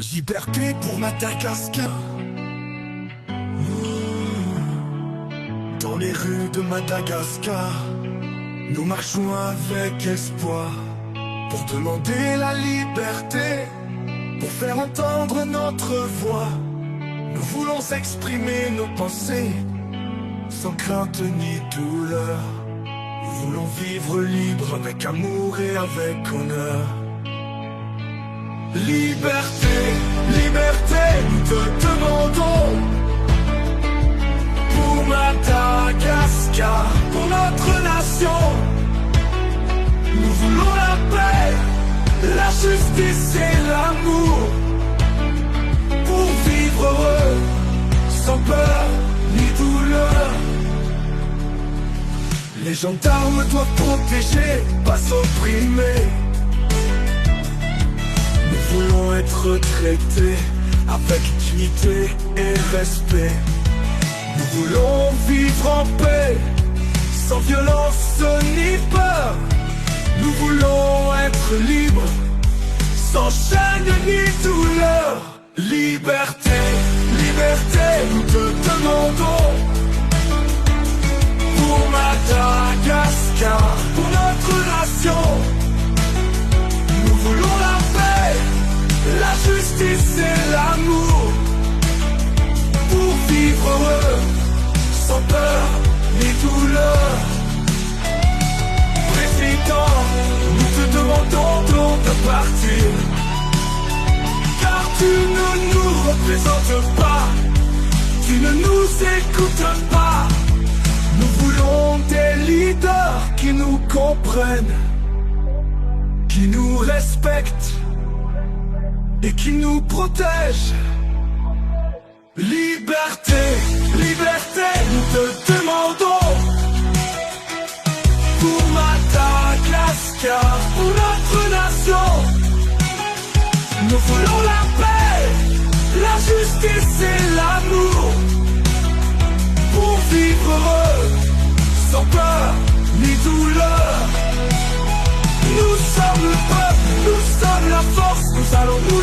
Liberté pour Madagascar. Dans les rues de Madagascar, nous marchons avec espoir pour demander la liberté, pour faire entendre notre voix. Nous voulons exprimer nos pensées sans crainte ni douleur. Nous voulons vivre libre avec amour et avec honneur. Liberté, liberté, nous te demandons pour Madagascar, pour notre nation. Nous voulons la paix, la justice et l'amour, pour vivre heureux, sans peur ni douleur. Les gendarmes doivent protéger, pas s'opprimer. Nous voulons être traités avec dignité et respect. Nous voulons vivre en paix, sans violence ni peur. Nous voulons être libres, sans chaîne ni douleur. Liberté, liberté, nous te demandons pour Madagascar, pour notre nation. Nous voulons la paix, la justice et l'amour, pour vivre heureux, sans peur ni douleur. Président, nous te demandons de partir, car tu ne nous représentes pas, tu ne nous écoutes pas. Nous voulons des leaders qui nous comprennent, qui nous respectent et qui nous protègent. Liberté, liberté, nous te demandons pour Madagascar, pour notre nation. Nous voulons la paix, la justice et l'amour, pour vivre heureux, sans peur ni douleur. Nous sommes le peuple, nous sommes la force, nous allons nous